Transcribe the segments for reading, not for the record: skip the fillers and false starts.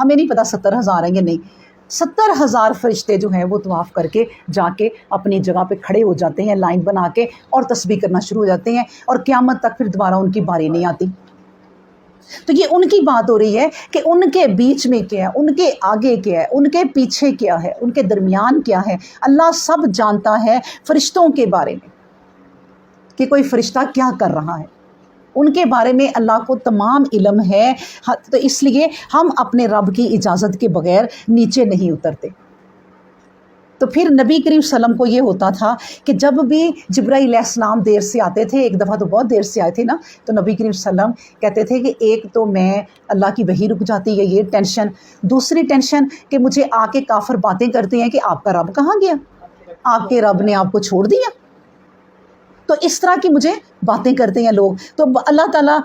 ہمیں نہیں پتہ 70,000 ہیں یا نہیں، 70,000 فرشتے جو ہیں وہ طواف کر کے جا کے اپنی جگہ پہ کھڑے ہو جاتے ہیں لائن بنا کے، اور تسبیح کرنا شروع ہو جاتے ہیں، اور قیامت تک پھر دوبارہ ان کی باری نہیں آتی۔ تو یہ ان کی بات ہو رہی ہے کہ ان کے بیچ میں کیا ہے، ان کے آگے کیا ہے، ان کے پیچھے کیا ہے، ان کے درمیان کیا ہے۔ اللہ سب جانتا ہے فرشتوں کے بارے میں کہ کوئی فرشتہ کیا کر رہا ہے، ان کے بارے میں اللہ کو تمام علم ہے۔ تو اس لیے ہم اپنے رب کی اجازت کے بغیر نیچے نہیں اترتے۔ تو پھر نبی کریم صلی اللہ علیہ وسلم کو یہ ہوتا تھا کہ جب بھی جبرائیل علیہ السلام دیر سے آتے تھے، ایک دفعہ تو بہت دیر سے آئے تھے نا، تو نبی کریم صلی اللہ علیہ وسلم کہتے تھے کہ ایک تو میں اللہ کی وحی رک جاتی ہے، یہ ٹینشن، دوسری ٹینشن کہ مجھے آ کے کافر باتیں کرتے ہیں کہ آپ کا رب کہاں گیا، آپ کے رب نے آپ کو چھوڑ دیا۔ تو اس طرح کی مجھے باتیں کرتے ہیں لوگ۔ تو اللہ تعالیٰ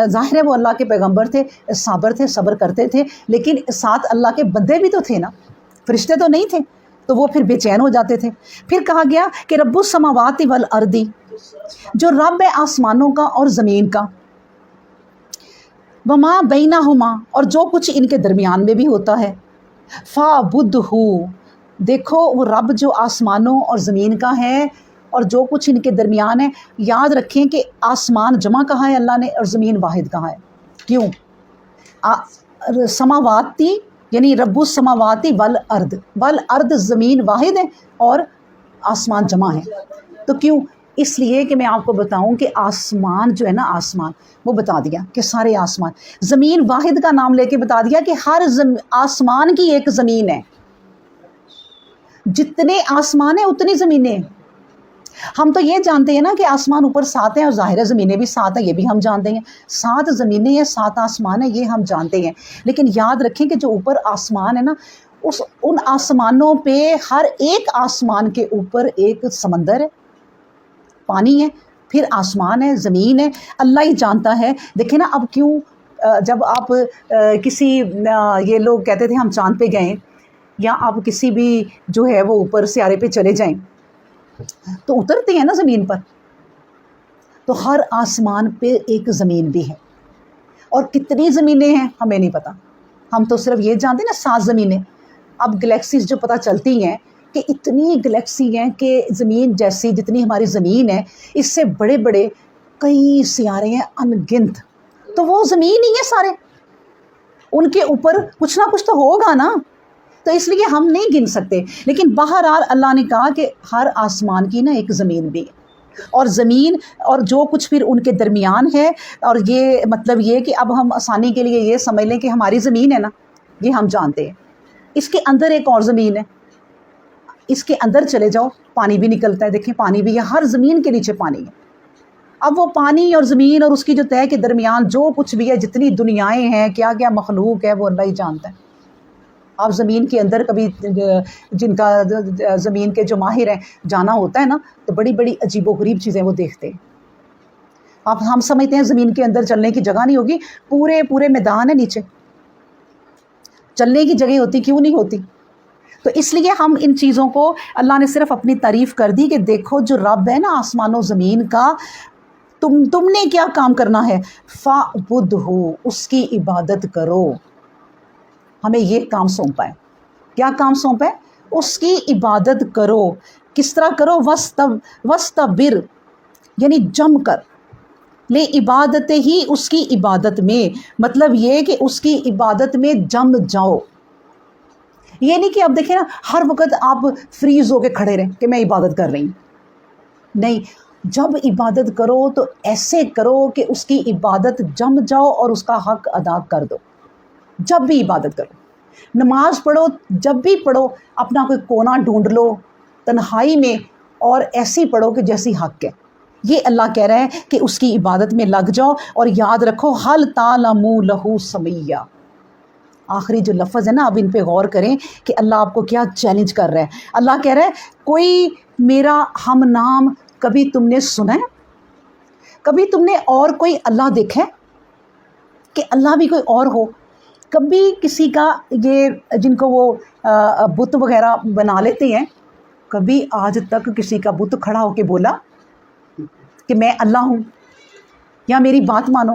ظاہر ہے وہ اللہ کے پیغمبر تھے، صابر تھے، صبر کرتے تھے، لیکن ساتھ اللہ کے بندے بھی تو تھے نا، فرشتے تو نہیں تھے، تو وہ پھر بے چین ہو جاتے تھے۔ پھر کہا گیا کہ رب السماوات والارض، جو رب ہے آسمانوں کا اور زمین کا، وما بینہما، اور جو کچھ ان کے درمیان میں بھی ہوتا ہے، فاعبدہ، دیکھو وہ رب جو آسمانوں اور زمین کا ہے اور جو کچھ ان کے درمیان ہے۔ یاد رکھیں کہ آسمان جمع کہا ہے اللہ نے اور زمین واحد کہا ہے۔ کیوں؟ سماواتی یعنی رب السماواتی والارض، والارض زمین واحد ہے اور آسمان جمع ہے۔ تو کیوں؟ اس لیے کہ میں آپ کو بتاؤں کہ آسمان جو ہے نا، آسمان وہ بتا دیا کہ سارے آسمان، زمین واحد کا نام لے کے بتا دیا کہ ہر آسمان کی ایک زمین ہے، جتنے آسمان ہیں اتنی زمینیں ہیں۔ ہم تو یہ جانتے ہیں نا کہ آسمان اوپر 7 ہیں اور ظاہر زمینیں بھی 7 ہیں، یہ بھی ہم جانتے ہیں، 7 زمینیں ہیں، 7 آسمان ہیں، یہ ہم جانتے ہیں۔ لیکن یاد رکھیں کہ جو اوپر آسمان ہے نا، ان آسمانوں پہ ہر ایک آسمان کے اوپر ایک سمندر ہے، پانی ہے، پھر آسمان ہے، زمین ہے، اللہ ہی جانتا ہے۔ دیکھیں نا اب کیوں جب آپ کسی یہ لوگ کہتے تھے ہم چاند پہ گئے، یا آپ کسی بھی جو ہے وہ اوپر سیارے پہ چلے جائیں تو اترتے ہیں نا زمین پر، تو ہر آسمان پہ ایک زمین بھی ہے، اور کتنی زمینیں ہیں ہمیں نہیں پتہ، ہم تو صرف یہ جانتے ہیں نا 7 زمینیں۔ اب گلیکسیز جو پتہ چلتی ہیں کہ اتنی گلیکسی ہیں کہ زمین جیسی جتنی ہماری زمین ہے، اس سے بڑے بڑے کئی سیارے ہیں ان گنت، تو وہ زمین ہی ہے سارے، ان کے اوپر کچھ نہ کچھ تو ہوگا نا، تو اس لیے ہم نہیں گن سکتے۔ لیکن بہرحال اللہ نے کہا کہ ہر آسمان کی نا ایک زمین بھی ہے، اور زمین اور جو کچھ پھر ان کے درمیان ہے، اور یہ مطلب یہ کہ اب ہم آسانی کے لیے یہ سمجھ لیں کہ ہماری زمین ہے نا، یہ ہم جانتے ہیں، اس کے اندر ایک اور زمین ہے، اس کے اندر چلے جاؤ پانی بھی نکلتا ہے، دیکھیں پانی بھی ہے، ہر زمین کے نیچے پانی ہے۔ اب وہ پانی اور زمین اور اس کی جو طے کے درمیان جو کچھ بھی ہے، جتنی دنیایں ہیں، کیا کیا مخلوق ہے، وہ اللہ ہی جانتا ہے۔ آپ زمین کے اندر کبھی جن کا زمین کے جو ماہر ہیں جانا ہوتا ہے نا، تو بڑی بڑی عجیب و غریب چیزیں وہ دیکھتے ہیں۔ اب ہم سمجھتے ہیں زمین کے اندر چلنے کی جگہ نہیں ہوگی، پورے میدان ہے نیچے، چلنے کی جگہ ہوتی، کیوں نہیں ہوتی؟ تو اس لیے ہم ان چیزوں کو اللہ نے صرف اپنی تعریف کر دی کہ دیکھو جو رب ہے نا آسمان و زمین کا، تم نے کیا کام کرنا ہے، فاعبدہ، اس کی عبادت کرو۔ ہمیں یہ کام سونپا ہے، کیا کام سونپا ہے؟ اس کی عبادت کرو۔ کس طرح کرو؟ وستبر، یعنی جم کر، لے عبادت ہی، اس کی عبادت میں، مطلب یہ کہ اس کی عبادت میں جم جاؤ۔ یہ نہیں کہ اب دیکھیں نا ہر وقت آپ فریز ہو کے کھڑے رہیں کہ میں عبادت کر رہی ہوں، نہیں، جب عبادت کرو تو ایسے کرو کہ اس کی عبادت جم جاؤ اور اس کا حق ادا کر دو۔ جب بھی عبادت کرو، نماز پڑھو، جب بھی پڑھو اپنا کوئی کونا ڈھونڈ لو تنہائی میں اور ایسی پڑھو کہ جیسی حق ہے۔ یہ اللہ کہہ رہا ہے کہ اس کی عبادت میں لگ جاؤ، اور یاد رکھو حل تعلموا لہ سمیہ، آخری جو لفظ ہے نا، اب ان پہ غور کریں کہ اللہ آپ کو کیا چیلنج کر رہا ہے۔ اللہ کہہ رہا ہے کوئی میرا ہم نام کبھی تم نے سنا ہے؟ کبھی تم نے اور کوئی اللہ دیکھا ہے کہ اللہ بھی کوئی اور ہو؟ کبھی کسی کا یہ جن کو وہ بت وغیرہ بنا لیتے ہیں، کبھی آج تک کسی کا بت کھڑا ہو کے بولا کہ میں اللہ ہوں یا میری بات مانو؟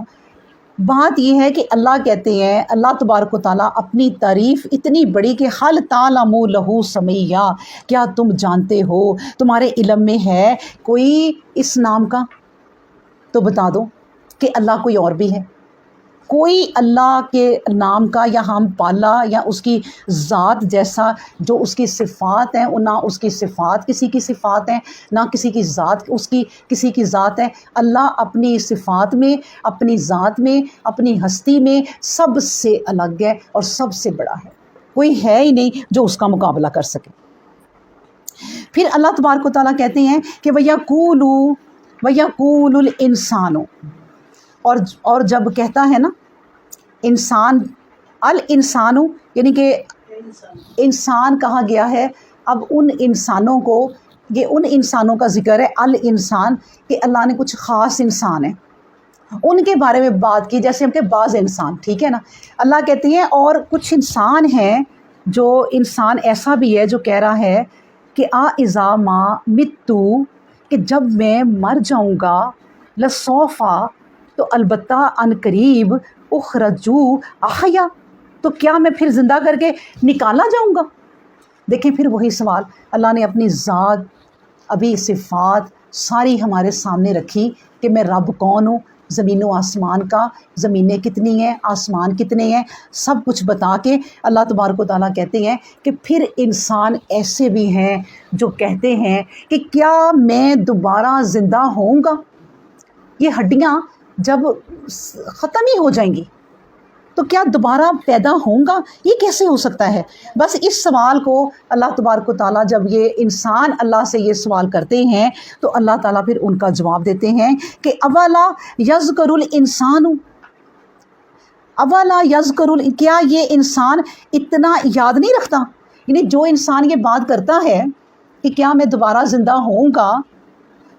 بات یہ ہے کہ اللہ کہتے ہیں، اللہ تبارک و تعالیٰ اپنی تعریف اتنی بڑی کہ حل تعلم لہ سمیہ، کیا تم جانتے ہو، تمہارے علم میں ہے کوئی اس نام کا؟ تو بتا دو کہ اللہ کوئی اور بھی ہے، کوئی اللہ کے نام کا یا ہم پالا یا اس کی ذات جیسا جو اس کی صفات ہیں، نہ اس کی صفات کسی کی صفات ہیں، نہ کسی کی ذات اس کی کسی کی ذات ہے۔ اللہ اپنی صفات میں، اپنی ذات میں، اپنی ہستی میں سب سے الگ ہے اور سب سے بڑا ہے، کوئی ہے ہی نہیں جو اس کا مقابلہ کر سکے۔ پھر اللہ تبارک و تعالیٰ کہتے ہیں کہ وَيَقُولُ الْإِنسَانُ، اور جب کہتا ہے نا انسان، الانسان یعنی کہ انسان کہا گیا ہے، اب ان انسانوں کو، یہ ان انسانوں کا ذکر ہے الانسان، کہ اللہ نے کچھ خاص انسان ہیں ان کے بارے میں بات کی، جیسے ہم کہ بعض انسان، ٹھیک ہے نا، اللہ کہتے ہیں اور کچھ انسان ہیں، جو انسان ایسا بھی ہے جو کہہ رہا ہے کہ اذا ما متو، کہ جب میں مر جاؤں گا، لسوفا، تو البتہ ان قریب، اخرجو احیا، تو کیا میں پھر زندہ کر کے نکالا جاؤں گا؟ دیکھیں پھر وہی سوال، اللہ نے اپنی ذات، ابھی صفات ساری ہمارے سامنے رکھی کہ میں رب کون ہوں، زمین و آسمان کا، زمینیں کتنی ہیں، آسمان کتنے ہیں، سب کچھ بتا کے اللہ تبارک و تعالیٰ کہتے ہیں کہ پھر انسان ایسے بھی ہیں جو کہتے ہیں کہ کیا میں دوبارہ زندہ ہوں گا؟ یہ ہڈیاں جب ختم ہی ہو جائیں گی تو کیا دوبارہ پیدا ہوں گا؟ یہ کیسے ہو سکتا ہے؟ بس اس سوال کو اللہ تبارک و تعالیٰ، جب یہ انسان اللہ سے یہ سوال کرتے ہیں تو اللہ تعالیٰ پھر ان کا جواب دیتے ہیں کہ اولا یذکر الانسان، اولا یذکر، کیا یہ انسان اتنا یاد نہیں رکھتا؟ یعنی جو انسان یہ بات کرتا ہے کہ کیا میں دوبارہ زندہ ہوں گا،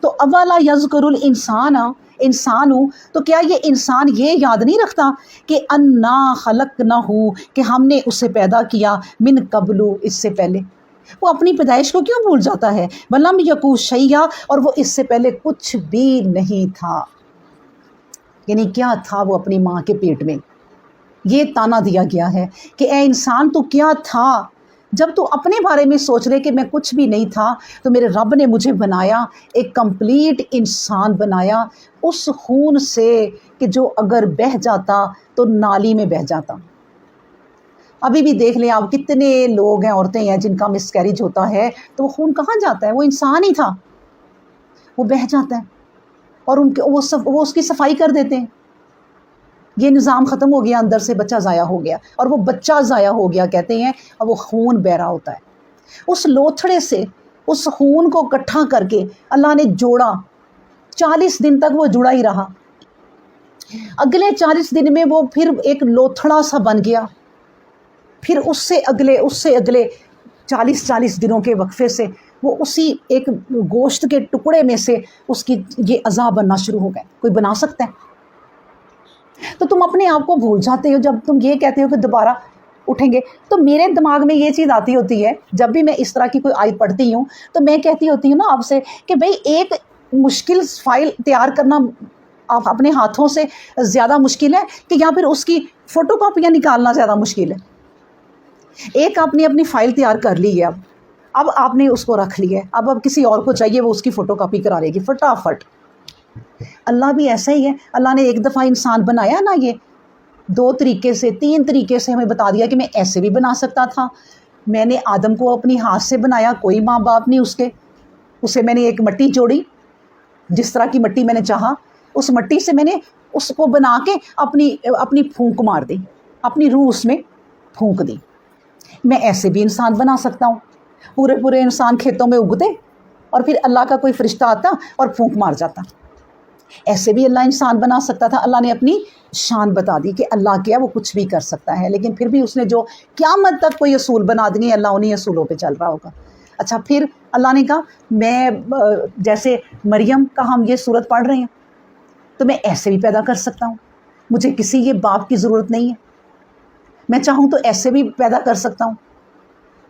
تو اولا یذکر الانسان، انسان ہوں، تو کیا یہ انسان یہ یاد نہیں رکھتا کہ انا خلقنہ، کہ ہم نے اسے پیدا کیا، من قبل، اس سے پہلے؟ وہ اپنی پیدائش کو کیوں بھول جاتا ہے؟ ولم یکو شیئا، اور وہ اس سے پہلے کچھ بھی نہیں تھا، یعنی کیا تھا وہ اپنی ماں کے پیٹ میں؟ یہ تانا دیا گیا ہے کہ اے انسان تو کیا تھا؟ جب تو اپنے بارے میں سوچ لے کہ میں کچھ بھی نہیں تھا، تو میرے رب نے مجھے بنایا، ایک کمپلیٹ انسان بنایا، اس خون سے کہ جو اگر بہہ جاتا تو نالی میں بہہ جاتا۔ ابھی بھی دیکھ لیں آپ، کتنے لوگ ہیں، عورتیں ہیں جن کا مس کیریج ہوتا ہے تو وہ خون کہاں جاتا ہے؟ وہ انسان ہی تھا، وہ بہہ جاتا ہے اور وہ اس کی صفائی کر دیتے ہیں۔ یہ نظام ختم ہو گیا، اندر سے بچہ ضائع ہو گیا، اور وہ بچہ ضائع ہو گیا کہتے ہیں، اور وہ خون بہ رہا ہوتا ہے۔ اس لوتھڑے سے اس خون کو اکٹھا کر کے اللہ نے جوڑا، 40 دن تک وہ جڑا ہی رہا، اگلے 40 دن میں وہ پھر ایک لوتھڑا سا بن گیا، پھر اس سے اگلے 40 دنوں کے وقفے سے وہ اسی ایک گوشت کے ٹکڑے میں سے اس کی یہ اعضاء بننا شروع ہو گئے۔ کوئی بنا سکتا ہے؟ تو تم اپنے آپ کو بھول جاتے ہو جب تم یہ کہتے ہو کہ دوبارہ اٹھیں گے۔ تو میرے دماغ میں یہ چیز آتی ہوتی ہے جب بھی میں اس طرح کی کوئی آیت پڑھتی ہوں، تو میں کہتی ہوتی ہوں نا آپ سے کہ بھئی ایک مشکل فائل تیار کرنا آپ اپنے ہاتھوں سے زیادہ مشکل ہے کہ یا پھر اس کی فوٹو کاپیاں نکالنا زیادہ مشکل ہے؟ ایک آپ نے اپنی فائل تیار کر لی ہے، اب آپ نے اس کو رکھ لی ہے، اب کسی اور کو چاہیے وہ اس کی فوٹو کاپی کرا لے گی فٹافٹ۔ اللہ بھی ایسا ہی ہے، اللہ نے ایک دفعہ انسان بنایا نا، یہ 2 طریقے سے 3 طریقے سے ہمیں بتا دیا کہ میں ایسے بھی بنا سکتا تھا۔ میں نے آدم کو اپنی ہاتھ سے بنایا، کوئی ماں باپ نہیں اسے میں نے ایک مٹی جوڑی، جس طرح کی مٹی میں نے چاہا، اس مٹی سے میں نے اس کو بنا کے اپنی پھونک مار دی، اپنی روح اس میں پھونک دی۔ میں ایسے بھی انسان بنا سکتا ہوں، پورے انسان کھیتوں میں اگتے اور پھر اللہ کا کوئی فرشتہ آتا اور پھونک مار جاتا۔ ایسے بھی اللہ انسان بنا سکتا تھا۔ اللہ نے اپنی شان بتا دی کہ اللہ کیا، وہ کچھ بھی کر سکتا ہے، لیکن پھر بھی اس نے جو قیامت تک کوئی اصول بنا دیے، اللہ انہی اصولوں پہ چل رہا ہوگا۔ اچھا، پھر اللہ نے کہا میں جیسے مریم کا ہم یہ صورت پڑھ رہے ہیں تو میں ایسے بھی پیدا کر سکتا ہوں، مجھے کسی یہ باپ کی ضرورت نہیں ہے، میں چاہوں تو ایسے بھی پیدا کر سکتا ہوں۔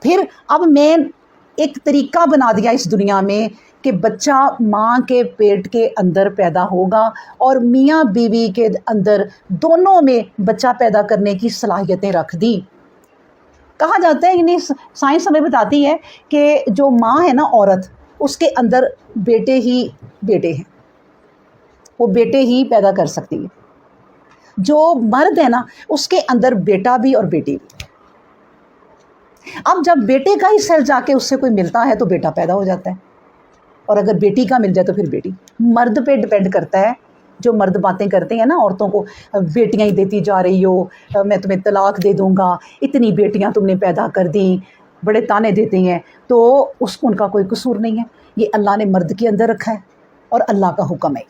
پھر اب میں ایک طریقہ بنا دیا اس دنیا میں کہ بچہ ماں کے پیٹ کے اندر پیدا ہوگا اور میاں بیوی کے اندر دونوں میں بچہ پیدا کرنے کی صلاحیتیں رکھ دی. کہا جاتا ہے یعنی سائنس ہمیں بتاتی ہے کہ جو ماں ہے نا عورت، اس کے اندر بیٹے ہی بیٹے ہیں، وہ بیٹے ہی پیدا کر سکتی ہے. جو مرد ہے نا اس کے اندر بیٹا بھی اور بیٹی بھی. اب جب بیٹے کا ہی سیل جا کے اس سے کوئی ملتا ہے تو بیٹا پیدا ہو جاتا ہے، اور اگر بیٹی کا مل جائے تو پھر بیٹی. مرد پہ ڈپینڈ کرتا ہے. جو مرد باتیں کرتے ہیں نا عورتوں کو، بیٹیاں ہی دیتی جا رہی ہو، میں تمہیں طلاق دے دوں گا، اتنی بیٹیاں تم نے پیدا کر دیں، بڑے تانے دیتے ہیں، تو ان کا کوئی قصور نہیں ہے. یہ اللہ نے مرد کے اندر رکھا ہے اور اللہ کا حکم ہے.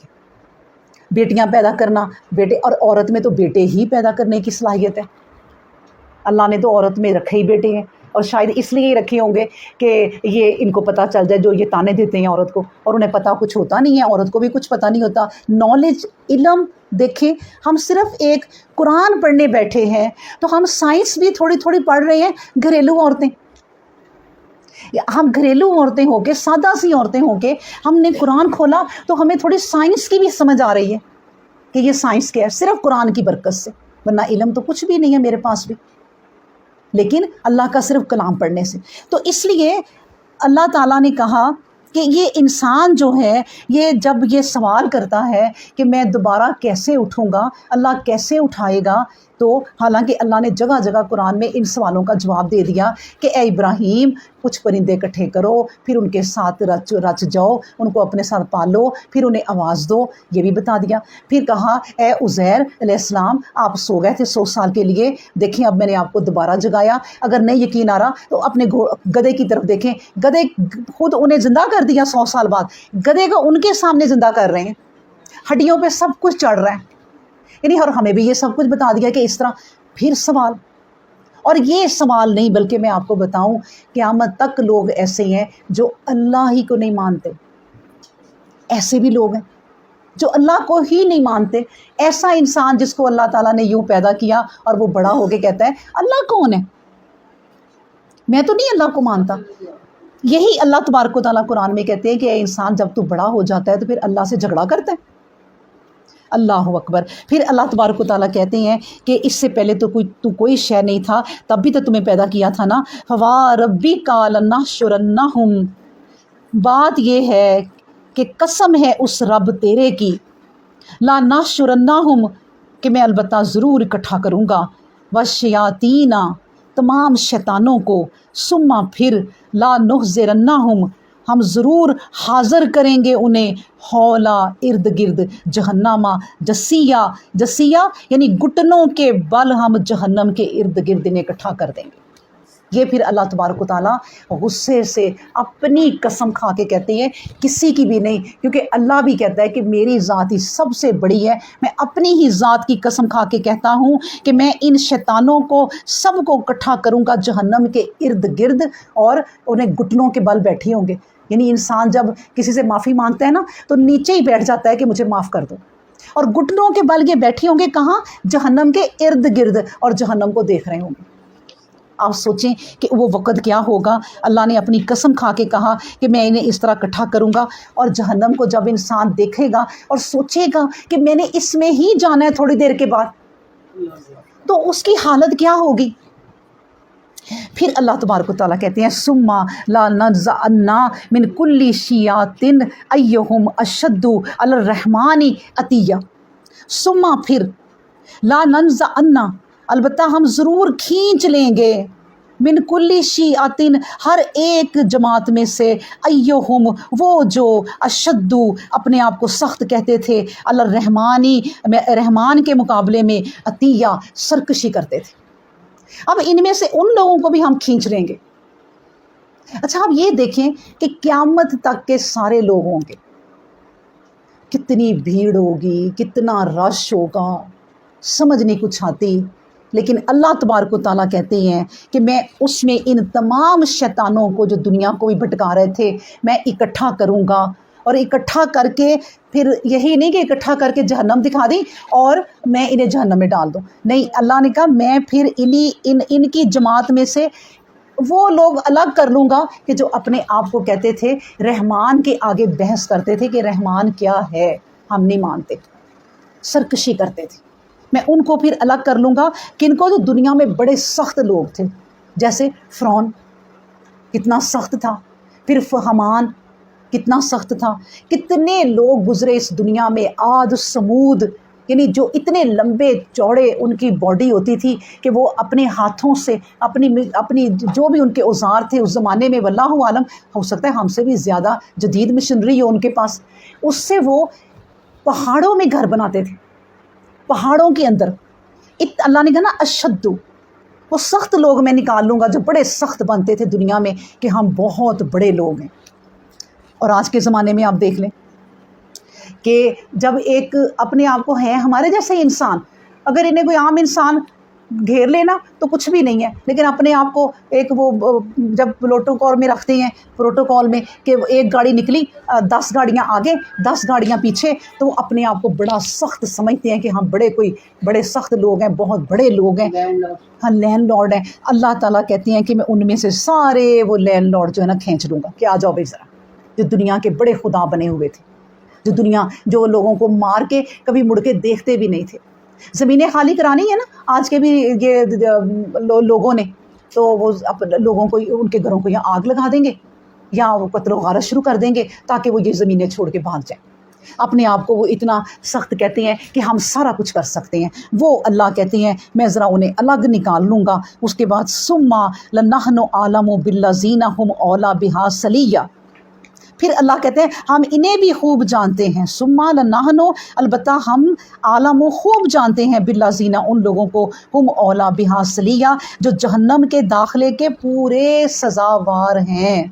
بیٹیاں پیدا کرنا، بیٹے، اور عورت میں تو بیٹے ہی پیدا کرنے کی صلاحیت ہے. اللہ نے تو عورت میں رکھے ہی بیٹے ہیں، اور شاید اس لیے ہی رکھے ہوں گے کہ یہ ان کو پتہ چل جائے، جو یہ تانے دیتے ہیں عورت کو، اور انہیں پتہ کچھ ہوتا نہیں ہے، عورت کو بھی کچھ پتہ نہیں ہوتا. نالج، علم. دیکھیں ہم صرف ایک قرآن پڑھنے بیٹھے ہیں تو ہم سائنس بھی تھوڑی تھوڑی پڑھ رہے ہیں. گھریلو عورتیں، ہم گھریلو عورتیں ہو کے، سادہ سی عورتیں ہو کے، ہم نے قرآن کھولا تو ہمیں تھوڑی سائنس کی بھی سمجھ آ رہی ہے کہ یہ سائنس کیا ہے، صرف قرآن کی برکت سے. ورنہ علم تو کچھ بھی نہیں ہے میرے پاس بھی، لیکن اللہ کا صرف کلام پڑھنے سے. تو اس لیے اللہ تعالیٰ نے کہا کہ یہ انسان جو ہے، یہ جب یہ سوال کرتا ہے کہ میں دوبارہ کیسے اٹھوں گا، اللہ کیسے اٹھائے گا، تو حالانکہ اللہ نے جگہ جگہ قرآن میں ان سوالوں کا جواب دے دیا کہ اے ابراہیم، کچھ پرندے اکٹھے کرو، پھر ان کے ساتھ رچ جاؤ، ان کو اپنے ساتھ پالو، پھر انہیں آواز دو، یہ بھی بتا دیا. پھر کہا اے عزیر علیہ السلام، آپ سو گئے تھے 100 سال کے لیے، دیکھیں اب میں نے آپ کو دوبارہ جگایا. اگر نہیں یقین آ رہا تو اپنے گدھے کی طرف دیکھیں، گدھے خود انہیں زندہ کر دیا 100 سال بعد، گدھے کو ان کے سامنے زندہ کر رہے ہیں، ہڈیوں پہ سب کچھ چڑھ رہا ہے. یعنی اور ہمیں بھی یہ سب کچھ بتا دیا کہ اس طرح. پھر سوال، اور یہ سوال نہیں بلکہ میں آپ کو بتاؤں قیامت تک لوگ ایسے ہیں جو اللہ ہی کو نہیں مانتے. ایسے بھی لوگ ہیں جو اللہ کو ہی نہیں مانتے. ایسا انسان جس کو اللہ تعالیٰ نے یوں پیدا کیا اور وہ بڑا ہو کے کہتا ہے اللہ کون ہے، میں تو نہیں اللہ کو مانتا. یہی اللہ تبارک و تعالیٰ قرآن میں کہتے ہیں کہ اے انسان، جب تو بڑا ہو جاتا ہے تو پھر اللہ سے جھگڑا کرتا ہے. اللہ اکبر. پھر اللہ تبارک و تعالیٰ کہتے ہیں کہ اس سے پہلے تو کوئی شے نہیں تھا، تب بھی تو تمہیں پیدا کیا تھا نا. فَوَرَبِّكَ لَنَحْشُرَنَّهُمْ. بات یہ ہے کہ قسم ہے اس رب تیرے کی، لَنَحْشُرَنَّهُمْ، کہ میں البتہ ضرور اکٹھا کروں گا، وَالشَّيَاطِينَ، تمام شیطانوں کو، ثم پھر، لَنُحْضِرَنَّهُمْ، ہم ضرور حاضر کریں گے انہیں، حولا، ارد گرد، جہنما، جسیا. جسیا یعنی گھٹنوں کے بل ہم جہنم کے ارد گرد انہیں اکٹھا کر دیں گے. یہ پھر اللہ تبارک و تعالیٰ غصے سے اپنی قسم کھا کے کہتے ہیں، کسی کی بھی نہیں، کیونکہ اللہ بھی کہتا ہے کہ میری ذات ہی سب سے بڑی ہے. میں اپنی ہی ذات کی قسم کھا کے کہتا ہوں کہ میں ان شیطانوں کو سب کو اکٹھا کروں گا جہنم کے ارد گرد، اور انہیں گھٹنوں کے بل بیٹھے ہوں گے. یعنی انسان جب کسی سے معافی مانگتا ہے نا تو نیچے ہی بیٹھ جاتا ہے کہ مجھے معاف کر دو، اور گھٹنوں کے بل یہ بیٹھے ہوں گے کہاں؟ جہنم کے ارد گرد، اور جہنم کو دیکھ رہے ہوں گے. آپ سوچیں کہ وہ وقت کیا ہوگا. اللہ نے اپنی قسم کھا کے کہا کہ میں انہیں اس طرح اکٹھا کروں گا، اور جہنم کو جب انسان دیکھے گا اور سوچے گا کہ میں نے اس میں ہی جانا ہے تھوڑی دیر کے بعد، تو اس کی حالت کیا ہوگی. پھر اللہ تبارک و تعالیٰ کہتے ہیں ثم لننزعن من کل شیاۃ ایہم اشد علی الرحمن عتیہ. ثم پھر، لننزعن، البتہ ہم ضرور کھینچ لیں گے، من کل شیعۃ، ہر ایک جماعت میں سے، ایہم، وہ جو، اشد، اپنے آپ کو سخت کہتے تھے، علی الرحمن، رحمان کے مقابلے میں، عتیہ، سرکشی کرتے تھے. اب ان میں سے ان لوگوں کو بھی ہم کھینچ لیں گے. اچھا اب یہ دیکھیں کہ قیامت تک کے سارے لوگ ہوں گے، کتنی بھیڑ ہوگی، کتنا رش ہوگا، سمجھ نہیں کچھ آتی. لیکن اللہ تبارک و تعالیٰ کہتے ہیں کہ میں اس میں ان تمام شیطانوں کو جو دنیا کو بھی بھٹکا رہے تھے میں اکٹھا کروں گا، اور اکٹھا کر کے پھر یہی نہیں کہ اکٹھا کر کے جہنم دکھا دیں اور میں انہیں جہنم میں ڈال دوں. نہیں، اللہ نے کہا میں پھر ان کی جماعت میں سے وہ لوگ الگ کر لوں گا کہ جو اپنے آپ کو کہتے تھے رحمان کے آگے بحث کرتے تھے کہ رحمان کیا ہے، ہم نہیں مانتے، سرکشی کرتے تھے. میں ان کو پھر الگ کر لوں گا. کن کو؟ جو دنیا میں بڑے سخت لوگ تھے، جیسے فرعون کتنا سخت تھا، پھر حمان کتنا سخت تھا. کتنے لوگ گزرے اس دنیا میں، عاد، سمود، یعنی جو اتنے لمبے چوڑے ان کی باڈی ہوتی تھی کہ وہ اپنے ہاتھوں سے اپنی جو بھی ان کے اوزار تھے اس زمانے میں، واللہ عالم، ہو سکتا ہے ہم سے بھی زیادہ جدید مشینری ہو ان کے پاس، اس سے وہ پہاڑوں میں گھر بناتے تھے، پہاڑوں کے اندر. اللہ نے کہا نا اشد، وہ سخت لوگ میں نکال لوں گا جو بڑے سخت بنتے تھے دنیا میں کہ ہم بہت بڑے لوگ ہیں. اور آج کے زمانے میں آپ دیکھ لیں کہ جب ایک اپنے آپ کو ہے ہمارے جیسے ہی انسان، اگر انہیں کوئی عام انسان گھیر لینا تو کچھ بھی نہیں ہے، لیکن اپنے آپ کو ایک وہ جب پروٹوکول میں رکھتے ہیں، پروٹوکول میں کہ ایک گاڑی نکلی 10 گاڑیاں آگے 10 گاڑیاں پیچھے، تو وہ اپنے آپ کو بڑا سخت سمجھتے ہیں کہ ہم بڑے سخت لوگ ہیں، بہت بڑے لوگ ہیں، ہاں لینڈ لارڈ ہیں. اللہ تعالیٰ کہتے ہیں کہ میں ان میں سے سارے وہ لینڈ لارڈ جو ہے نا کھینچ لوں گا کہ آ جاؤ بھائی ذرا، جو دنیا کے بڑے خدا بنے ہوئے تھے، جو لوگوں کو مار کے کبھی مڑ کے دیکھتے بھی نہیں تھے. زمینیں خالی کرانی ہے نا آج کے بھی یہ لوگوں نے، تو وہ لوگوں کو ان کے گھروں کو یا آگ لگا دیں گے یا وہ قتل و غارت شروع کر دیں گے تاکہ وہ یہ زمینیں چھوڑ کے بھاگ جائیں. اپنے آپ کو وہ اتنا سخت کہتے ہیں کہ ہم سارا کچھ کر سکتے ہیں. وہ اللہ کہتے ہیں میں ذرا انہیں الگ نکال لوں گا. اس کے بعد ثم لنحن اعلم بالذین هم اولی بہا صلیہ، پھر اللہ کہتے ہیں ہم انہیں بھی خوب جانتے ہیں. ثم لنحن، البتہ ہم عالم خوب جانتے ہیں، بالذین، ان لوگوں کو، ہم اولی بہا صلیہ، جو جہنم کے داخلے کے پورے سزاوار ہیں.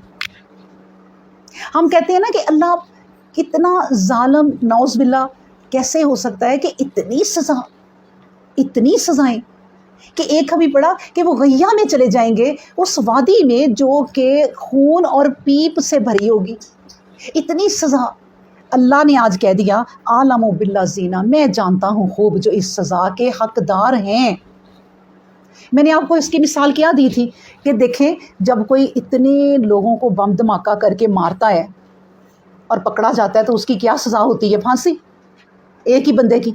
ہم کہتے ہیں نا کہ اللہ کتنا ظالم، نعوذ باللہ، کیسے ہو سکتا ہے کہ اتنی سزائیں، کہ ایک ابھی پڑھا کہ وہ غیہ میں چلے جائیں گے، اس وادی میں جو کہ خون اور پیپ سے بھری ہوگی. اتنی سزا اللہ نے آج کہہ دیا عالم بالذین، میں جانتا ہوں خوب جو اس سزا کے حقدار ہیں. میں نے آپ کو اس کی مثال کیا دی تھی کہ دیکھیں جب کوئی اتنے لوگوں کو بم دھماکہ کر کے مارتا ہے اور پکڑا جاتا ہے تو اس کی کیا سزا ہوتی ہے؟ پھانسی، ایک ہی بندے کی.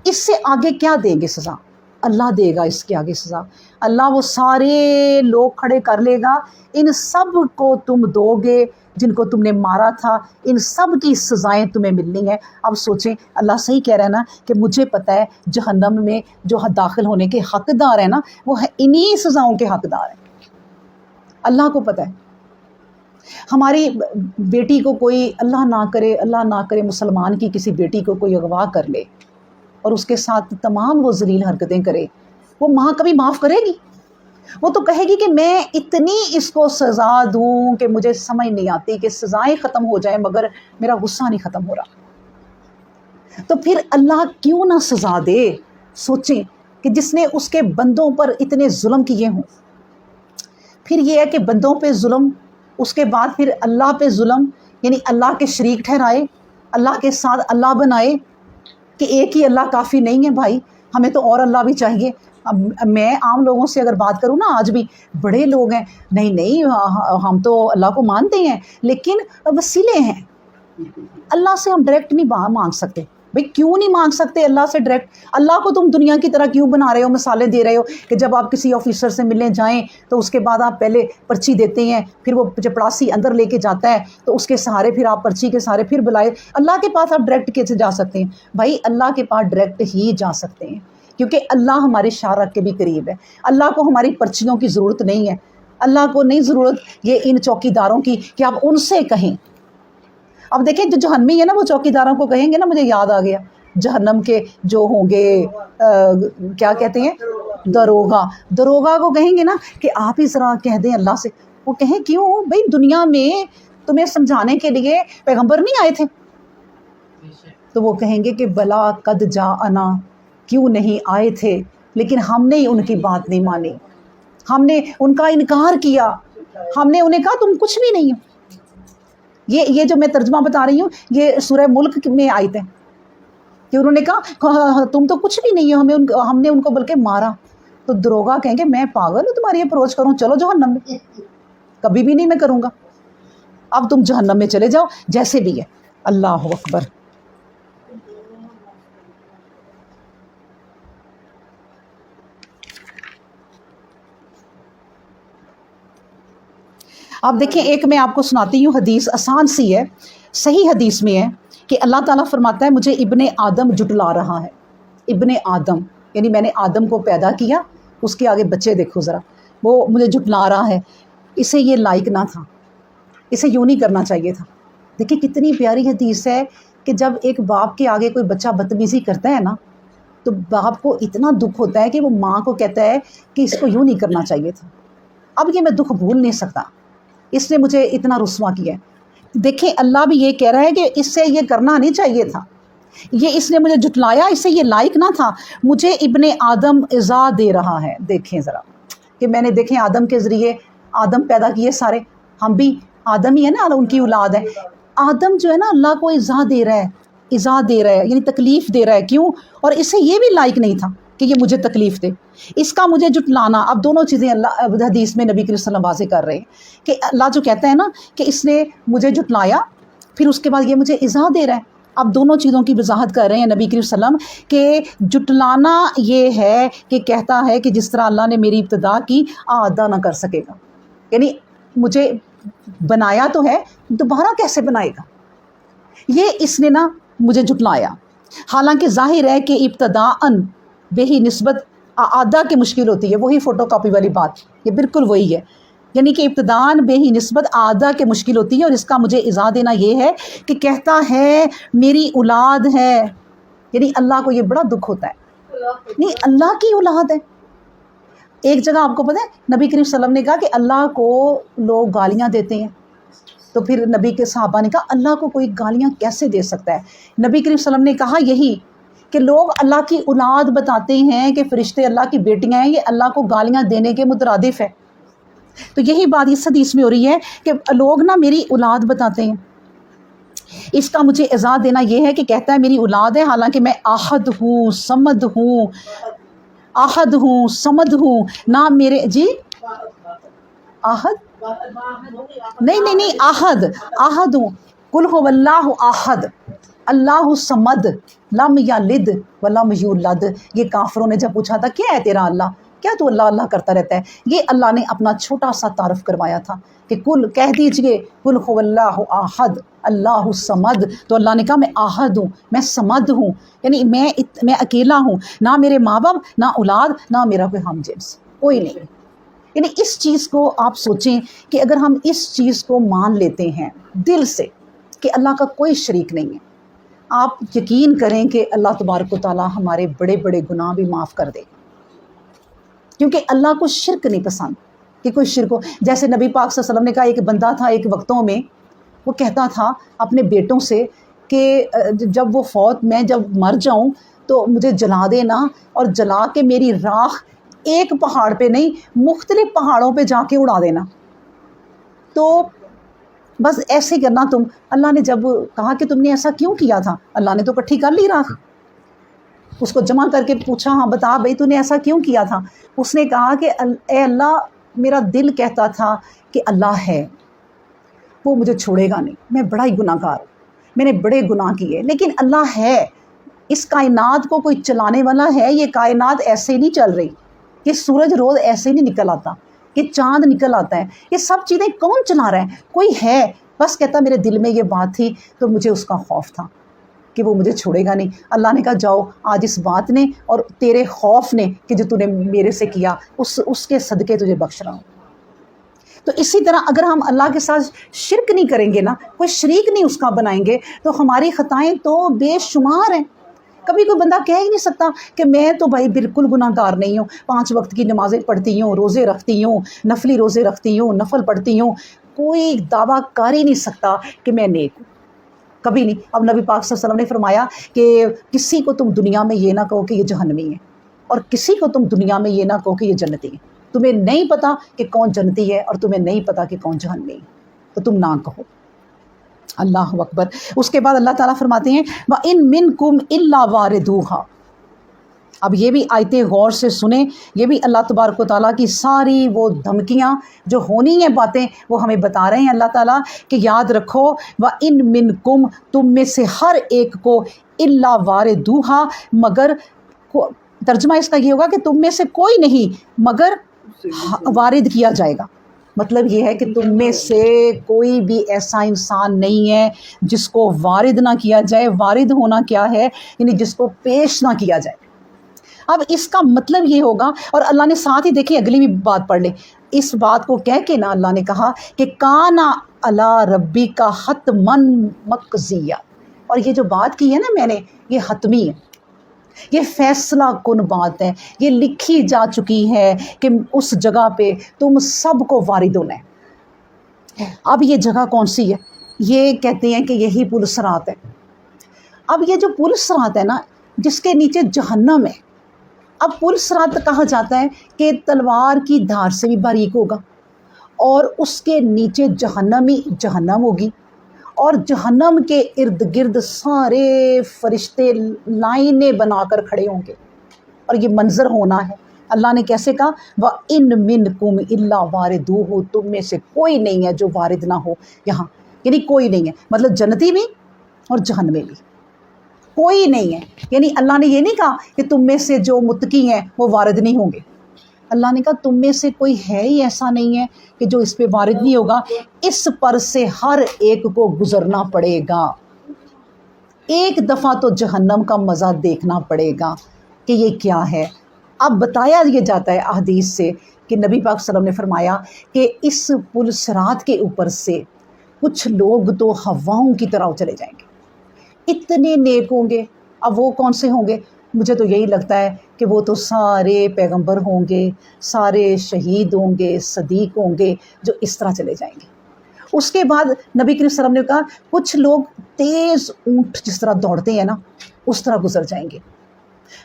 اس سے آگے کیا دیں گے سزا؟ اللہ دے گا اس کے آگے سزا. اللہ وہ سارے لوگ کھڑے کر لے گا، ان سب کو تم دو گے جن کو تم نے مارا تھا، ان سب کی سزائیں تمہیں ملنی ہیں. اب سوچیں، اللہ صحیح کہہ رہا ہے نا کہ مجھے پتہ ہے جہنم میں جو داخل ہونے کے حقدار ہیں نا وہ انہی سزاؤں کے حقدار ہیں. اللہ کو پتہ ہے. ہماری بیٹی کو کوئی اللہ نہ کرے مسلمان کی کسی بیٹی کو کوئی اغوا کر لے اور اس کے ساتھ تمام وہ ذلیل حرکتیں کرے، وہ ماں کبھی معاف کرے گی؟ وہ تو کہے گی کہ میں اتنی اس کو سزا دوں کہ مجھے سمجھ نہیں آتی کہ سزائیں ختم ہو جائیں مگر میرا غصہ نہیں ختم ہو رہا. تو پھر اللہ کیوں نہ سزا دے؟ سوچیں کہ جس نے اس کے بندوں پر اتنے ظلم کیے ہوں. پھر یہ ہے کہ بندوں پہ ظلم، اس کے بعد پھر اللہ پہ ظلم، یعنی اللہ کے شریک ٹھہرائے، اللہ کے ساتھ اللہ بنائے کہ ایک ہی اللہ کافی نہیں ہے بھائی، ہمیں تو اور اللہ بھی چاہیے. میں عام لوگوں سے اگر بات کروں نا، آج بھی بڑے لوگ ہیں، نہیں ہم تو اللہ کو مانتے ہیں لیکن وسیلے ہیں. اللہ سے ہم ڈائریکٹ نہیں مانگ سکتے. بھئی کیوں نہیں مانگ سکتے اللہ سے ڈائریکٹ؟ اللہ کو تم دنیا کی طرح کیوں بنا رہے ہو، مثالیں دے رہے ہو کہ جب آپ کسی آفیسر سے ملنے جائیں تو اس کے بعد آپ پہلے پرچی دیتے ہیں، پھر وہ چپڑاسی اندر لے کے جاتا ہے تو اس کے سہارے پھر آپ پرچی کے سہارے پھر بلائے. اللہ کے پاس آپ ڈائریکٹ کیسے جا سکتے ہیں؟ بھائی اللہ کے پاس ڈائریکٹ ہی جا سکتے ہیں کیونکہ اللہ ہمارے شارک کے بھی قریب ہے. اللہ کو ہماری پرچیوں کی ضرورت نہیں ہے. اللہ کو نہیں ضرورت یہ ان چوکی داروں کی کہ آپ ان سے کہیں. اب دیکھیں جو جہنمی ہے نا وہ چوکی داروں کو کہیں گے نا، مجھے یاد آ گیا جہنم کے جو ہوں گے کیا کہتے ہیں، دروگا کو کہیں گے نا کہ آپ ہی ذرا کہہ دیں اللہ سے. وہ کہیں کیوں بھئی دنیا میں تمہیں سمجھانے کے لیے پیغمبر نہیں آئے تھے؟ تو وہ کہیں گے کہ بلا قد جاءنا، کیوں نہیں آئے تھے لیکن ہم نے ان کی بات نہیں مانی، ہم نے ان کا انکار کیا، ہم نے انہیں کہا تم کچھ بھی نہیں ہو. یہ جو میں ترجمہ بتا رہی ہوں یہ سورہ ملک میں آیت ہے کہ انہوں نے کہا تم تو کچھ بھی نہیں ہو، ہم نے ان کو بلکہ مارا. تو دروگا کہیں گے میں پاگل ہوں تمہاری اپروچ کروں، چلو جہنم میں، کبھی بھی نہیں میں کروں گا، اب تم جہنم میں چلے جاؤ جیسے بھی ہے۔ اللہ اکبر۔ آپ دیکھیں ایک میں آپ کو سناتی ہوں حدیث، آسان سی ہے، صحیح حدیث میں ہے کہ اللہ تعالیٰ فرماتا ہے مجھے ابن آدم جٹلا رہا ہے۔ ابن آدم یعنی میں نے آدم کو پیدا کیا، اس کے آگے بچے دیکھو ذرا، وہ مجھے جٹلا رہا ہے، اسے یہ لائق نہ تھا، اسے یوں نہیں کرنا چاہیے تھا۔ دیکھیں کتنی پیاری حدیث ہے کہ جب ایک باپ کے آگے کوئی بچہ بدتمیزی کرتا ہے نا تو باپ کو اتنا دکھ ہوتا ہے کہ وہ ماں کو کہتا ہے کہ اس کو یوں نہیں کرنا چاہیے تھا، اب یہ میں دکھ بھول نہیں سکتا، اس نے مجھے اتنا رسوا کیا ہے۔ دیکھیں اللہ بھی یہ کہہ رہا ہے کہ اس سے یہ کرنا نہیں چاہیے تھا، یہ اس نے مجھے جھٹلایا، اس سے یہ لائق نہ تھا، مجھے ابن آدم اذا دے رہا ہے۔ دیکھیں ذرا کہ میں نے دیکھیں آدم کے ذریعے آدم پیدا کیے سارے، ہم بھی آدم ہی ہے نا، ان کی اولاد ہے۔ آدم جو ہے نا اللہ کو اذا دے رہا ہے، اذا دے رہا ہے یعنی تکلیف دے رہا ہے، کیوں؟ اور اسے یہ بھی لائق نہیں تھا کہ یہ مجھے تکلیف دے، اس کا مجھے جھٹلانا۔ اب دونوں چیزیں اللہ حدیث میں نبی کریم صلی اللہ علیہ وسلم واضح کر رہے ہیں کہ اللہ جو کہتا ہے نا کہ اس نے مجھے جھٹلایا، پھر اس کے بعد یہ مجھے اذا دے رہا ہے۔ اب دونوں چیزوں کی وضاحت کر رہے ہیں نبی کریم صلی اللہ علیہ وسلم کہ جھٹلانا یہ ہے کہ کہتا ہے کہ جس طرح اللہ نے میری ابتدا کی آدھا نہ کر سکے گا، یعنی مجھے بنایا تو ہے دوبارہ کیسے بنائے گا، یہ اس نے نا مجھے جھٹلایا۔ حالانکہ ظاہر ہے کہ ابتداءً بے ہی نسبت آدھا کی مشکل ہوتی ہے، وہی فوٹو کاپی والی بات، یہ بالکل وہی ہے، یعنی کہ ابتداءً بے ہی نسبت آدھا کے مشکل ہوتی ہے، اور اس کا مجھے اذا دینا یہ ہے کہ کہتا ہے میری اولاد ہے، یعنی اللہ کو یہ بڑا دکھ ہوتا ہے، نہیں اللہ کی اولاد ہے۔ ایک جگہ آپ کو پتہ ہے نبی کریم صلی اللہ علیہ وسلم نے کہا کہ اللہ کو لوگ گالیاں دیتے ہیں، تو پھر نبی کے صحابہ نے کہا اللہ کو کوئی گالیاں کیسے دے سکتا ہے؟ نبی کریم صلی اللہ علیہ وسلم نے کہا یہی کہ لوگ اللہ کی اولاد بتاتے ہیں کہ فرشتے اللہ کی بیٹیاں ہیں، یہ اللہ کو گالیاں دینے کے مترادف ہے۔ تو یہی بات اس حدیث میں ہو رہی ہے کہ لوگ نا میری اولاد بتاتے ہیں، اس کا مجھے اذا دینا یہ ہے کہ کہتا ہے میری اولاد ہے، حالانکہ میں احد ہوں، صمد ہوں، احد ہوں، صمد ہوں، نہ میرے جی احد نہیں احد، احد ہوں، قل هو اللہ احد، اللہ صمد، لم یلد ولم یولد۔ یہ کافروں نے جب پوچھا تھا کیا ہے تیرا اللہ، کیا تو اللہ اللہ کرتا رہتا ہے، یہ اللہ نے اپنا چھوٹا سا تعارف کروایا تھا کہ کل کہہ دیجئے قل هو اللہ احد اللہ صمد، تو اللہ نے کہا میں احد ہوں، میں صمد ہوں، یعنی میں اکیلا ہوں، نہ میرے ماں باپ، نہ اولاد، نہ میرا کوئی ہم جنس، کوئی نہیں۔ یعنی اس چیز کو آپ سوچیں کہ اگر ہم اس چیز کو مان لیتے ہیں دل سے کہ اللہ کا کوئی شریک نہیں ہے، آپ یقین کریں کہ اللہ تبارک و تعالیٰ ہمارے بڑے بڑے گناہ بھی معاف کر دے، کیونکہ اللہ کو شرک نہیں پسند کہ کوئی شرک ہو۔ جیسے نبی پاک صلی اللہ علیہ وسلم نے کہا ایک بندہ تھا ایک وقتوں میں، وہ کہتا تھا اپنے بیٹوں سے کہ جب وہ فوت میں جب مر جاؤں تو مجھے جلا دینا، اور جلا کے میری راکھ ایک پہاڑ پہ نہیں مختلف پہاڑوں پہ جا کے اڑا دینا، تو بس ایسے کرنا تم۔ اللہ نے جب کہا کہ تم نے ایسا کیوں کیا تھا، اللہ نے تو اکٹھی کر لی راکھ، اس کو جمع کر کے پوچھا ہاں بتا بھائی تو نے ایسا کیوں کیا تھا؟ اس نے کہا کہ اے اللہ میرا دل کہتا تھا کہ اللہ ہے، وہ مجھے چھوڑے گا نہیں، میں بڑا ہی گناہ گار ہوں، میں نے بڑے گناہ کیے، لیکن اللہ ہے، اس کائنات کو کوئی چلانے والا ہے، یہ کائنات ایسے ہی نہیں چل رہی، یہ سورج روز ایسے ہی نہیں نکل آتا، یہ چاند نکل آتا ہے، یہ سب چیزیں کون چلا رہا ہے؟ کوئی ہے، بس کہتا میرے دل میں یہ بات تھی تو مجھے اس کا خوف تھا کہ وہ مجھے چھوڑے گا نہیں۔ اللہ نے کہا جاؤ آج اس بات نے اور تیرے خوف نے کہ جو تو نے میرے سے کیا اس کے صدقے تجھے بخش رہا ہوں۔ تو اسی طرح اگر ہم اللہ کے ساتھ شرک نہیں کریں گے نا، کوئی شریک نہیں اس کا بنائیں گے، تو ہماری خطائیں تو بے شمار ہیں۔ کبھی کوئی بندہ کہہ ہی نہیں سکتا کہ میں تو بھائی بالکل گناہ گار نہیں ہوں، 5 وقت کی نمازیں پڑھتی ہوں، روزے رکھتی ہوں، نفلی روزے رکھتی ہوں، نفل پڑھتی ہوں، کوئی دعویٰ کر ہی نہیں سکتا کہ میں نیک ہوں، کبھی نہیں۔ اب نبی پاک صلی اللہ علیہ وسلم نے فرمایا کہ کسی کو تم دنیا میں یہ نہ کہو کہ یہ جہنمی ہے، اور کسی کو تم دنیا میں یہ نہ کہو کہ یہ جنتی ہے۔ تمہیں نہیں پتا کہ کون جنتی ہے اور تمہیں نہیں پتا کہ کون جہنمی ہے، تو تم نہ کہو۔ اللہ اکبر۔ اس کے بعد اللہ تعالیٰ فرماتے ہیں وَإِن مِّنكُمْ إِلَّا وَارِدُوهَا، اب یہ بھی آیتیں غور سے سنیں، یہ بھی اللہ تبارک و تعالیٰ کی ساری وہ دھمکیاں جو ہونی ہیں باتیں وہ ہمیں بتا رہے ہیں اللہ تعالیٰ کہ یاد رکھو وَإِن مِّنکُم، تم میں سے ہر ایک کو الا واردوہا، مگر ترجمہ اس کا یہ ہوگا کہ تم میں سے کوئی نہیں مگر وارد کیا جائے گا۔ مطلب یہ ہے کہ تم میں سے کوئی بھی ایسا انسان نہیں ہے جس کو وارد نہ کیا جائے۔ وارد ہونا کیا ہے؟ یعنی جس کو پیش نہ کیا جائے۔ اب اس کا مطلب یہ ہوگا، اور اللہ نے ساتھ ہی دیکھیں اگلی بھی بات پڑھ لیں، اس بات کو کہہ کے نا اللہ نے کہا کہ کانا علی ربی کا حتمن مقضیہ، اور یہ جو بات کی ہے نا میں نے، یہ حتمی ہے، یہ فیصلہ کن بات ہے، یہ لکھی جا چکی ہے کہ اس جگہ پہ تم سب کو وارد ہونا ہے۔ اب یہ جگہ کون سی ہے؟ یہ کہتے ہیں کہ یہی پل صراط ہے۔ اب یہ جو پل صراط ہے نا، جس کے نیچے جہنم ہے، اب پل صراط کہا جاتا ہے کہ تلوار کی دھار سے بھی باریک ہوگا، اور اس کے نیچے جہنم ہوگی، اور جہنم کے ارد گرد سارے فرشتے لائنیں بنا کر کھڑے ہوں گے، اور یہ منظر ہونا ہے۔ اللہ نے کیسے کہا وَإِن مِّنکُم إِلَّا وَارِدُوهُ، تم میں سے کوئی نہیں ہے جو وارد نہ ہو یہاں، یعنی کوئی نہیں ہے، مطلب جنتی بھی اور جہنمی بھی کوئی نہیں ہے۔ یعنی اللہ نے یہ نہیں کہا کہ تم میں سے جو متقی ہیں وہ وارد نہیں ہوں گے، اللہ نے کہا تم میں سے کوئی ہے ہی ایسا نہیں ہے کہ جو اس پہ وارد نہیں ہوگا، اس پر سے ہر ایک کو گزرنا پڑے گا، ایک دفعہ تو جہنم کا مزہ دیکھنا پڑے گا کہ یہ کیا ہے۔ اب بتایا یہ جاتا ہے احادیث سے کہ نبی پاک صلی اللہ علیہ وسلم نے فرمایا کہ اس پل صراط کے اوپر سے کچھ لوگ تو ہواؤں کی طرح چلے جائیں گے، اتنے نیک ہوں گے۔ اب وہ کون سے ہوں گے؟ مجھے تو یہی لگتا ہے کہ وہ تو سارے پیغمبر ہوں گے، سارے شہید ہوں گے، صدیق ہوں گے، جو اس طرح چلے جائیں گے۔ اس کے بعد نبی کریم صلی اللہ علیہ وسلم نے کہا کچھ لوگ تیز اونٹ جس طرح دوڑتے ہیں نا اس طرح گزر جائیں گے۔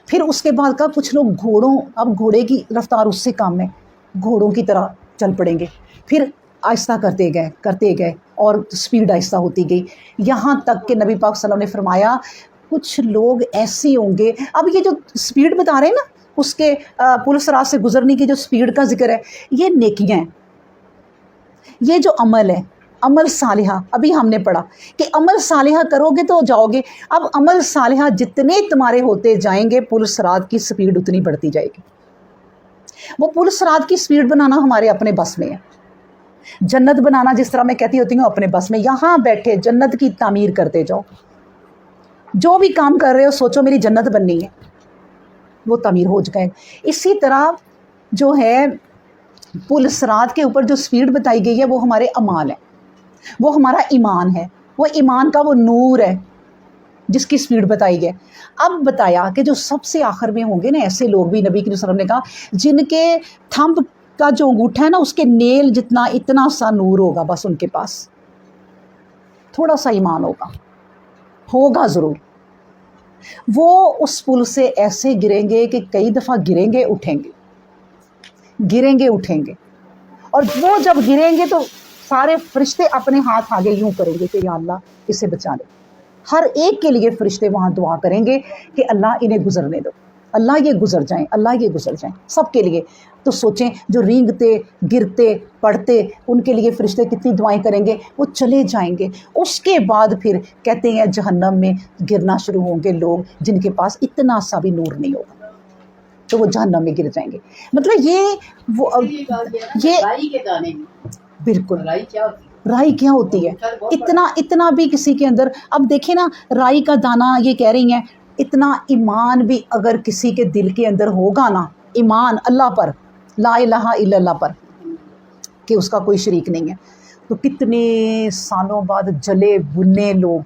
پھر اس کے بعد کہا کچھ لوگ گھوڑوں، اب گھوڑے کی رفتار اس سے کم ہے، گھوڑوں کی طرح چل پڑیں گے۔ پھر آہستہ کرتے گئے اور سپیڈ آہستہ ہوتی گئی، یہاں تک کہ نبی پاک صلی اللہ علیہ وسلم نے فرمایا کچھ لوگ ایسے ہوں گے۔ اب یہ جو سپیڈ بتا رہے ہیں نا، اس کے پل صراط سے گزرنے کی جو سپیڈ کا ذکر ہے، یہ نیکیاں ہیں، یہ جو عمل ہے، عمل صالحہ، ابھی ہم نے پڑھا کہ عمل صالحہ کرو گے تو جاؤ گے۔ اب عمل صالحہ جتنے تمہارے ہوتے جائیں گے پل صراط کی سپیڈ اتنی بڑھتی جائے گی۔ وہ پل صراط کی سپیڈ بنانا ہمارے اپنے بس میں ہے، جنت بنانا جس طرح میں کہتی ہوتی ہوں اپنے بس میں، یہاں بیٹھے جنت کی تعمیر کرتے جاؤ، جو بھی کام کر رہے ہو سوچو میری جنت بننی ہے، وہ تعمیر ہو جائے۔ اسی طرح جو ہے پل صراط کے اوپر جو سپیڈ بتائی گئی ہے وہ ہمارے اعمال ہیں، وہ ہمارا ایمان ہے، وہ ایمان کا وہ نور ہے جس کی سپیڈ بتائی گئی۔ اب بتایا کہ جو سب سے آخر میں ہوں گے نا ایسے لوگ بھی، نبی کریم صلی اللہ علیہ وسلم نے کہا جن کے تھمب کا جو انگوٹھا ہے نا اس کے نیل جتنا اتنا سا نور ہوگا، بس ان کے پاس تھوڑا سا ایمان ہوگا ضرور، وہ اس پل سے ایسے گریں گے کہ کئی دفعہ گریں گے اٹھیں گے، اور وہ جب گریں گے تو سارے فرشتے اپنے ہاتھ آگے یوں کریں گے کہ یا اللہ اسے بچا لے۔ ہر ایک کے لیے فرشتے وہاں دعا کریں گے کہ اللہ انہیں گزرنے دو، اللہ یہ گزر جائیں، سب کے لیے۔ تو سوچیں جو رینگتے گرتے پڑتے ان کے لیے فرشتے کتنی دعائیں کریں گے، وہ چلے جائیں گے۔ اس کے بعد پھر کہتے ہیں جہنم میں گرنا شروع ہوں گے لوگ جن کے پاس اتنا سا بھی نور نہیں ہوگا، تو وہ جہنم میں گر جائیں گے۔ مطلب بالکل رائی کیا ہوتی ہے، اتنا بھی کسی کے اندر، اب دیکھیں نا رائی کا دانہ، یہ کہہ رہی ہیں اتنا ایمان بھی اگر کسی کے دل کے اندر ہوگا نا، ایمان اللہ پر، لا الہ الا اللہ پر، کہ اس کا کوئی شریک نہیں ہے، تو کتنے سالوں بعد جلے بنے لوگ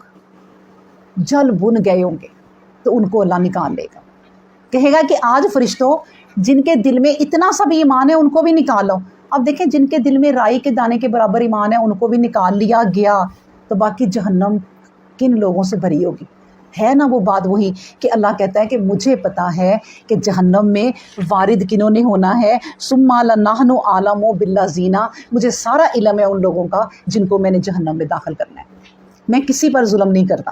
جل بن گئے ہوں گے تو ان کو اللہ نکال لے گا، کہے گا کہ آج فرشتوں جن کے دل میں اتنا سا بھی ایمان ہے ان کو بھی نکال لو۔ اب دیکھیں جن کے دل میں رائی کے دانے کے برابر ایمان ہے ان کو بھی نکال لیا گیا، تو باقی جہنم کن لوگوں سے بھری ہوگی؟ ہے نا وہ بات وہی کہ اللہ کہتا ہے کہ مجھے پتا ہے کہ جہنم میں وارد کنہوں نے ہونا ہے، ثم لنحن اعلم بالذین، مجھے سارا علم ہے ان لوگوں کا جن کو میں نے جہنم میں داخل کرنا ہے۔ میں کسی پر ظلم نہیں کرتا،